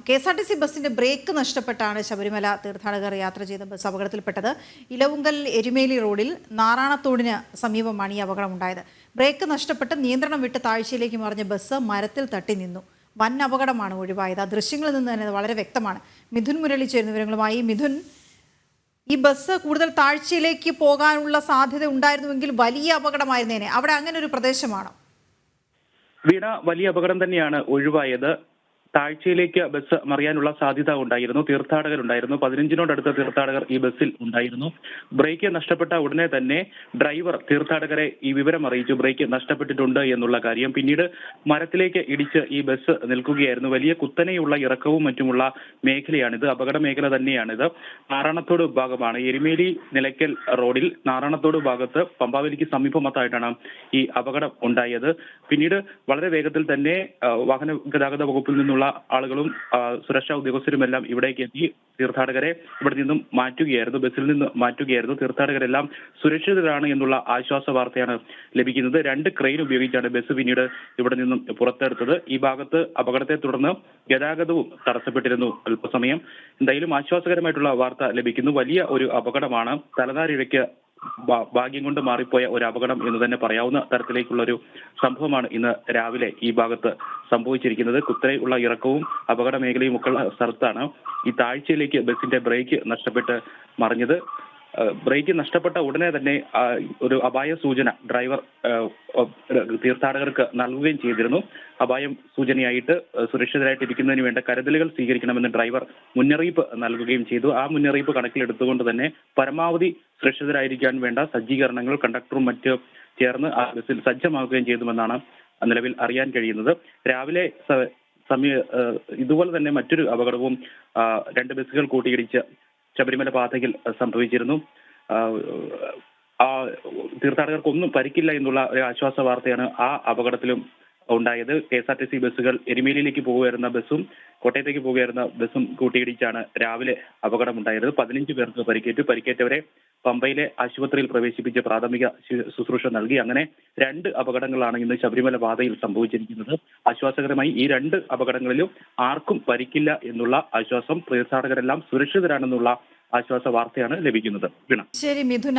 KSRTC ബസിന്റെ break നഷ്ടപ്പെട്ടാണ് Sabarimala തീർത്ഥാടകർ യാത്ര ചെയ്ത ബസ് അപകടത്തിൽപ്പെട്ടത്. ഇലവുങ്കൽ എരുമേലി റോഡിൽ നാറാണത്തോടിന് സമീപമാണ് ഈ അപകടം ഉണ്ടായത്. ബ്രേക്ക് നഷ്ടപ്പെട്ട് നിയന്ത്രണം വിട്ട് താഴ്ചയിലേക്ക് മറിഞ്ഞ ബസ് മരത്തിൽ തട്ടി നിന്നു. വൻ അപകടമാണ് ഒഴിവായത്. ആ ദൃശ്യങ്ങളിൽ നിന്ന് തന്നെ വളരെ വ്യക്തമാണ്. മിഥുൻ മുരളി ചേരുന്ന വിവരങ്ങളുമായി. മിഥുൻ, ഈ ബസ് കൂടുതൽ താഴ്ചയിലേക്ക് പോകാനുള്ള സാധ്യത ഉണ്ടായിരുന്നുവെങ്കിൽ വലിയ അപകടമായിരുന്നേനെ. അവിടെ അങ്ങനെ ഒരു പ്രദേശമാണോ? വീണ, വലിയ അപകടം തന്നെയാണ് ഒഴിവായത്. താഴ്ചയിലേക്ക് ബസ് മറിയാനുള്ള സാധ്യത ഉണ്ടായിരുന്നു. തീർത്ഥാടകരുണ്ടായിരുന്നു. 15നോടടുത്ത തീർത്ഥാടകർ ഈ ബസ്സിൽ ഉണ്ടായിരുന്നു. ബ്രേക്ക് നഷ്ടപ്പെട്ട ഉടനെ തന്നെ ഡ്രൈവർ തീർത്ഥാടകരെ ഈ വിവരം അറിയിച്ചു, ബ്രേക്ക് നഷ്ടപ്പെട്ടിട്ടുണ്ട് എന്നുള്ള കാര്യം. പിന്നീട് മരത്തിലേക്ക് ഇടിച്ച് ഈ ബസ് നിൽക്കുകയായിരുന്നു. വലിയ കുത്തനെയുള്ള ഇറക്കവും മറ്റുമുള്ള മേഖലയാണിത്. അപകട മേഖല തന്നെയാണിത്. നാറാണത്തോട് ഭാഗമാണ്. എരുമേലി നിലയ്ക്കൽ റോഡിൽ നാറാണത്തോട് ഭാഗത്ത് പമ്പാവലിക്ക് സമീപത്തായിട്ടാണ് ഈ അപകടം ഉണ്ടായത്. പിന്നീട് വളരെ വേഗത്തിൽ തന്നെ വാഹന ഗതാഗത വകുപ്പിൽ നിന്നുള്ള ആളുകളും സുരക്ഷാ ഉദ്യോഗസ്ഥരുമെല്ലാം ഇവിടേക്ക് എത്തി തീർത്ഥാടകരെ ഇവിടെ നിന്നും മാറ്റുകയായിരുന്നു, ബസ്സിൽ നിന്ന് മാറ്റുകയായിരുന്നു. തീർത്ഥാടകരെല്ലാം സുരക്ഷിതരാണ് എന്നുള്ള ആശ്വാസ വാർത്തയാണ് ലഭിക്കുന്നത്. 2 ക്രെയിൻ ഉപയോഗിച്ചാണ് ബസ് പിന്നീട് ഇവിടെ നിന്നും പുറത്തെടുത്തത്. ഈ ഭാഗത്ത് അപകടത്തെ തുടർന്ന് ഗതാഗതവും തടസ്സപ്പെട്ടിരുന്നു അല്പസമയം. എന്തായാലും ആശ്വാസകരമായിട്ടുള്ള വാർത്ത ലഭിക്കുന്നു. വലിയ ഒരു അപകടമാണ്. തലനാരിഴയ്ക്ക് ഭാഗ്യം കൊണ്ട് മാറിപ്പോയ ഒരു അപകടം എന്ന് തന്നെ പറയാവുന്ന തരത്തിലേക്കുള്ള ഒരു സംഭവമാണ് ഇന്ന് രാവിലെ ഈ ഭാഗത്ത് സംഭവിച്ചിരിക്കുന്നത്. കുത്തനെയുള്ള ഇറക്കവും അപകട മേഖലയും ഒക്കെ ഉള്ള സ്ഥലത്താണ് ഈ താഴ്ചയിലേക്ക് ബസിന്റെ ബ്രേക്ക് നഷ്ടപ്പെട്ട് മറിഞ്ഞത്. ബ്രേക്ക് നഷ്ടപ്പെട്ട ഉടനെ തന്നെ ഒരു അപായ സൂചന ഡ്രൈവർ തീർത്ഥാടകർക്ക് നൽകുകയും ചെയ്തിരുന്നു. അപായം സൂചനയായിട്ട് സുരക്ഷിതരായിട്ടിരിക്കുന്നതിന് വേണ്ട കരുതലുകൾ സ്വീകരിക്കണമെന്ന് ഡ്രൈവർ മുന്നറിയിപ്പ് നൽകുകയും ചെയ്തു. ആ മുന്നറിയിപ്പ് കണക്കിലെടുത്തുകൊണ്ട് തന്നെ പരമാവധി സുരക്ഷിതരായിരിക്കാൻ വേണ്ട സജ്ജീകരണങ്ങൾ കണ്ടക്ടറും മറ്റ് ചേർന്ന് ആ ബസ്സിൽ സജ്ജമാക്കുകയും ചെയ്തുവെന്നാണ് നിലവിൽ അറിയാൻ കഴിയുന്നത്. രാവിലെ ഇതുപോലെ തന്നെ മറ്റൊരു അപകടവും 2 ബസ്സുകൾ കൂട്ടിയിടിച്ച് ശബരിമല പാതയിൽ സംഭവിച്ചിരുന്നു. തീർത്ഥാടകർക്കൊന്നും പരിക്കില്ല എന്നുള്ള ഒരു ആശ്വാസ വാർത്തയാണ് ആ അപകടത്തിലും ഉണ്ടായത്. KSRTC ബസ്സുകൾ എരുമേലിയിലേക്ക് പോകുകയായിരുന്ന ബസ്സും കോട്ടയത്തേക്ക് പോകുകയായിരുന്ന ബസ്സും കൂട്ടിയിടിച്ചാണ് രാവിലെ അപകടമുണ്ടായത്. 15 പേർക്ക് പരിക്കേറ്റു. പരിക്കേറ്റവരെ പമ്പയിലെ ആശുപത്രിയിൽ പ്രവേശിപ്പിച്ച് പ്രാഥമിക ശുശ്രൂഷ നൽകി. അങ്ങനെ 2 അപകടങ്ങളാണ് ഇന്ന് ശബരിമല പാതയിൽ സംഭവിച്ചിരിക്കുന്നത്. ആശ്വാസകരമായി ഈ 2 അപകടങ്ങളിലും ആർക്കും പരിക്കില്ല എന്നുള്ള ആശ്വാസം, തീർത്ഥാടകരെല്ലാം സുരക്ഷിതരാണെന്നുള്ള ആശ്വാസ വാർത്തയാണ് ലഭിക്കുന്നത്. ശരി മിഥുന.